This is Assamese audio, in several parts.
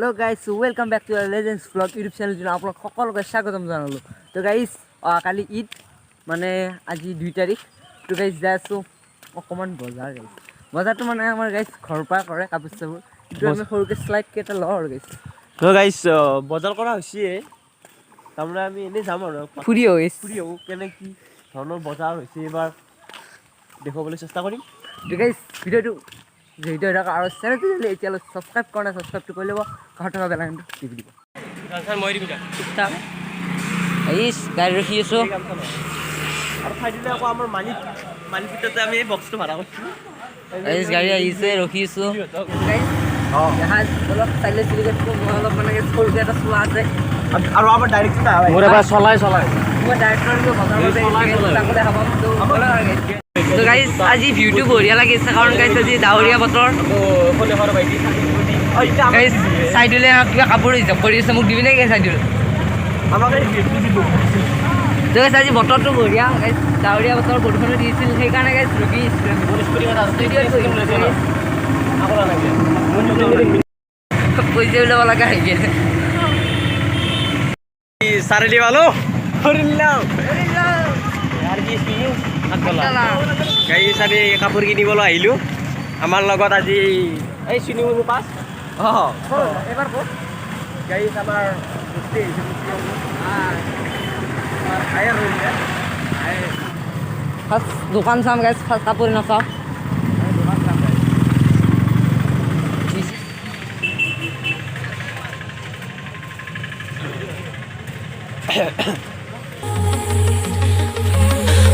Hello guys welcome back to legends vlog YouTube channel जो आप সকলকে স্বাগতম জানালো তো গাইস কালি ঈদ মানে আজি 2 তাৰিখ তো গাইস যাইছো অকমান বজাৰ গাইস বজাৰটো মানে আমাৰ গাইস ঘৰৰ পৰা কৰে কাপোৰ চাপোৰ কিন্তু আমি সৰুকে স্লাইড কেটা লও আৰু গাইস তো গাইস বজাৰ কৰা হৈছে আমৰা আমি এনে যাম আৰু ফুৰিও কেনে কি ধৰণৰ বজাৰ হৈছে এবাৰ দেখাবলৈ চেষ্টা কৰিম তো গাইস ভিডিওটো ভিডিও এটা আৰু চ্যানেলটো এতিয়ালৈ সাবস্ক্ৰাইব কৰা নাই সাবস্ক্ৰাইবটো কৰি ল'ব ঘৰটো বেল আইকনটো টিপি দিব মই দিম ঠিক গাইস গাড়ী ৰখি আছো আৰু ফাইদিলে আকৌ আমাৰ মালিক ভিতৰতে আমি এই বক্সটো ভাড়া কৰিছো গাইস গাড়ী আহিছে ৰখি আছো গাইস জাহাজ অলপ চাইলে চিলিকেটটো মই অলপ মানে সৰুকে এটা চোৱা আছে আৰু আমাৰ ডাইৰেক্টৰ মোৰ এবাৰ চলাই মই ডাইৰেক্টৰটো বজাৰতে তাকলে হাবাম তো বলা গাইস তো গাইস আজি ভিউটো বঢ়িয়া লাগিছে কাৰণ গাইস আজি ডাৱৰীয়া বতৰ কোনে ঘৰ বাইদি গাইস সাইডলে কিবা কাপোৰ হিচাপ কৰি আছে মোক দিবি নে গাইস সাইডলে আমাকে ভিডিও দিব তো গাইস আজি বতৰটো বঢ়িয়া গাইস ডাৱৰীয়া বতৰ বৰষুণ দিছিল সেই কাৰণে গাইস ৰখি আগলা লাগে পইচা উলাব লাগা হৈ গেল সাৰেলি ভালো হৰিল্লাম আৰ কি ফিলিং গাইস আমি কাপোৰ কিনিবলৈ আহিলো আমাৰ লগত আজি এই চিনিমনি পাস এবাৰ কো গাইস আমাৰ গুষ্টি ফাৰ্স্ট দোকান চাম গাইস ফাৰ্স্ট কাপোৰ নাচাও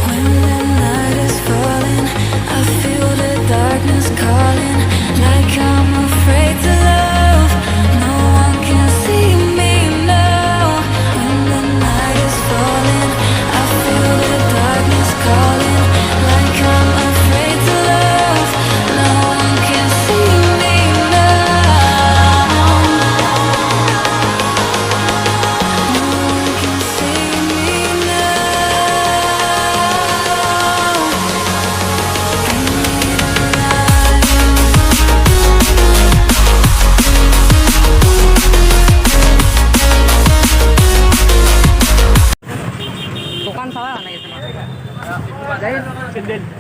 When the night is falling, I feel the darkness calling, like I'm afraid to love. No one can see me now. When the night is falling, I feel the darkness calling, like I'm afraid to love. No one can see me now. No one can see me now. দোকান চাওয়া না গেছে গাইস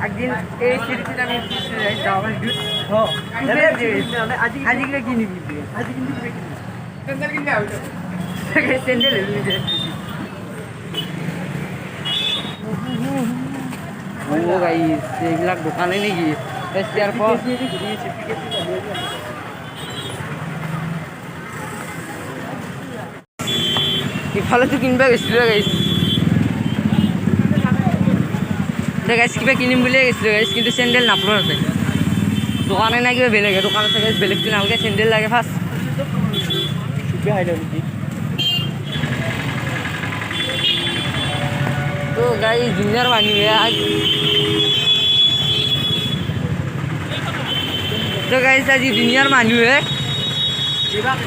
একদিন এই সিরিজে আমি ডাবল জুস আজি কি কিনিবি আজি কিন্তু স্যান্ডেল কিনতে হবে স্যান্ডেল নিয়ে ও গাইস এগুলা দোকানে নাকি এসটিআর পর ইফালে তো কিনবা গেছিল গাইস তো গাইস কিবা কিনিম বুলিয়ে গেছিল গাইস কিন্তু স্যান্ডেল নাপলো আছে দোকানে না কিবা বেলেগ দোকান আছে গাইস বেলেগ কিনা নালগে স্যান্ডেল লাগে ফার্স্ট সুপে হাইলো নেকি তো গাইস জুনিয়র মানুহে আজ তো গাইস আজি জুনিয়র মানুহে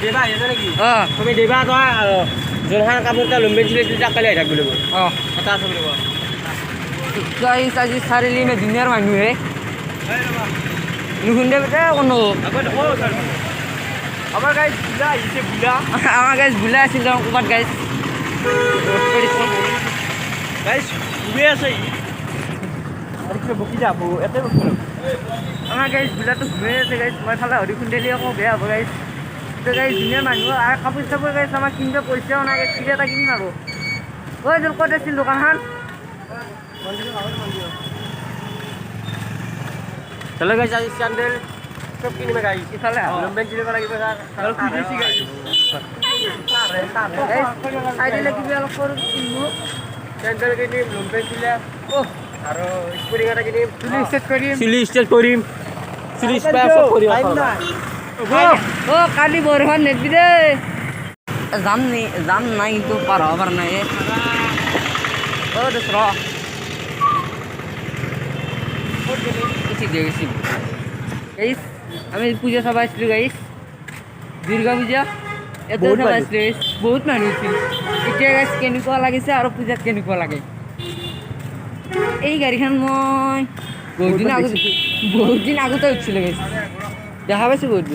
দেবা এনে নেকি অ' তুমি দেবা তো জনহান কাপোৰটা লম্বে ছিলে এটা কালি আইথাক বুলি কয় অ' কথা আছে বুলি কয় গাইস আজি চাৰিলি মে জুনিয়ৰ মানুহে নুশুনদে বেটা কোনো আমাৰ গাইস বুলা আহিছে বুলা আমাৰ গাইস বুলা আছিল ক'বাত গাইস গাইস ঘুৰে আছে আৰু কি বকি যাব এতে বকি আমাৰ গাইস বুলাটো ঘূৰি আছে গাইস মই ফালে হৰি খুন্দেলি আকৌ বেয়া হ'ব গাইস তো গাইস জুনিয়ৰ মানুহ আৰু কাপোৰ চাপোৰ গাইস আমাৰ কিনিব পইচাও নাই গাইস কিবা এটা কিনিম আৰু ঐ তোৰ ক'ত আছিল দোকানখন চলো গাইস আজি স্যান্ডেল সব কিনিমে গাইস ইফালে লম্বে ছিলে লাগিব আৰু কি দিছি গাইস চাইডিলে কিবা অলপ সৰু কিনিব স্যান্ডেল কিনিম লম্বে ছিলে আৰু স্পোৰ্টিং এটা কিনিম চিলি ষ্টেট কৰিম চিলি স্পেয়াৰ সব কৰিম কালি বৰষুণ নেদবি দে যাম নাই কিন্তু পাৰ হ'ব পৰা নাই দোসৰ গাইস আমি পূজা চাব আহিছিলোঁ গাইস দুৰ্গা পূজা এতে চাব আহিছিলোঁ গাইস বহুত মানুহ হৈছিল এতিয়া গাইস কেনেকুৱা লাগিছে আৰু পূজাত কেনেকুৱা লাগে এই গাড়ীখন মই বহুত দিন আগতে উঠিছিলোঁ গাইস দেখা পাইছোঁ বহুত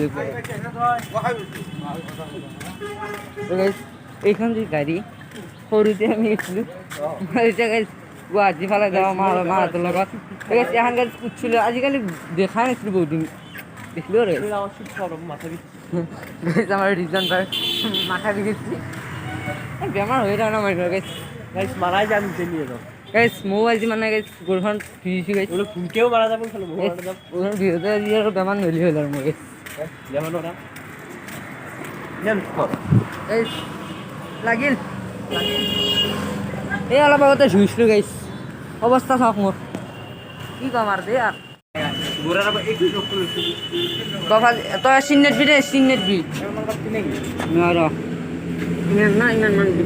এইখন যি গাড়ী সৰুতে আমি গৈছিলোঁ এতিয়া গাইছ গুৱাহাটী ফালে যাওঁ মাহঁতৰ লগত এখন গাড়ী উঠিছিলোঁ আজিকালি দেখা নাছিলোঁ বহুত দিন দেখিলোঁ আৰু আমাৰ ৰিজন বাৰ মাথা বিষাইছে বেমাৰ হৈ থাকে ন মানুহৰ গাইছ মাৰাই যাম নিয়ে যাওঁ গাইছ ময়ো আজি মানে গাইছ গৰুখন ধুইছোঁ গাইছ ফুলকেও মাৰা যাব গৰুখন ধুওঁতে আজি আৰু বেমাৰ নলি হ'ল আৰু মই গাইছ গাইছ লাগিল এই অলপ আগতে ধুইছিলোঁ গাইছ অৱস্থা চাওক মোৰ কি ক'ম আৰু দেই আৰু তই চিনেট বি দে চিনেট বি ৰ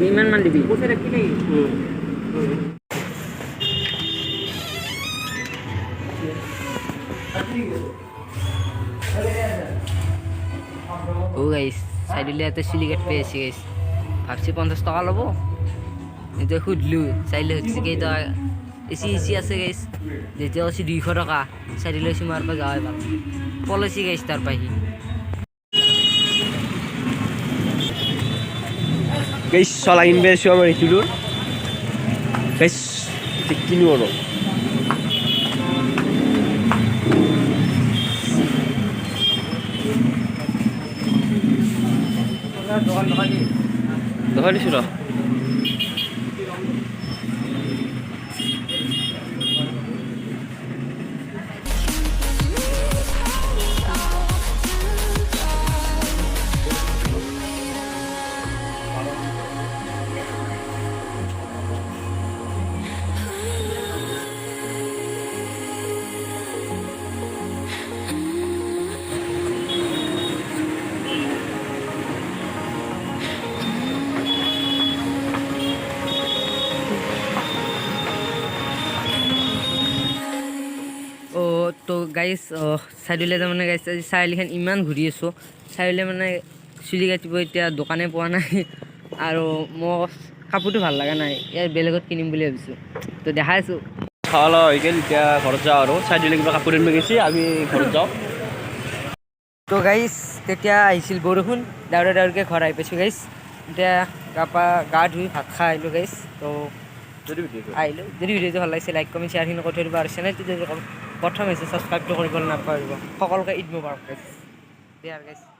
ইমান মান দিবি ও গাইছ চাইডিলে ইয়াতে চুলি কাটিব আছে গাইছ ভাবছি 50 টকা ল'ব এতিয়া সুধিলোঁ চাইলে সুধিছে কেইটকা এচি আছে গাইছ যেতিয়া কৈছে 200 টকা চাইডিলে কৈছে মাৰ পৰা যাৱাই ভাল পলিচি গাইছ তাৰ পাহি গাইছ চলা কিনবে আছোঁ আমাৰ এইটোৰ গাইছ কিনো আৰু দোকান দিছোঁ ৰ তো গাইছ চাইডিলে তাৰমানে গাইছ আজি চাৰিআলিখন ইমান ঘূৰি আছোঁ চাৰিআলি মানে চুলি কাটিব এতিয়া দোকানে পোৱা নাই আৰু মই কাপোৰটো ভাল লগা নাই ইয়াৰ বেলেগত কিনিম বুলি ভাবিছোঁ তো দেখাই আছোঁ খাৱা লোৱা হৈ গ'ল এতিয়া ঘৰত যাওঁ আৰু চাইডিলে কিবা কাপোৰ আনিব গৈছে আমি ঘৰত যাওঁ তো গাইছ তেতিয়া আহিছিল বৰষুণ ডাউৰকৈ ঘৰ আহি পাইছোঁ গাইছ এতিয়া গা ধুই ভাত খাই আহিলোঁ গাইছ তো আহিলোঁ যদি ভিডিঅ'টো ভাল লাগিছে লাইক কমেণ্ট শ্বেয়াৰখিনি কৰি থৈ দিব আৰু চেনেলটো যদি প্ৰথম হৈছে ছাবস্ক্ৰাইবটো কৰিবলৈ নাপাহৰিব সকলোকে ঈদ মুবাৰক গাইছ দিয়া গাইছ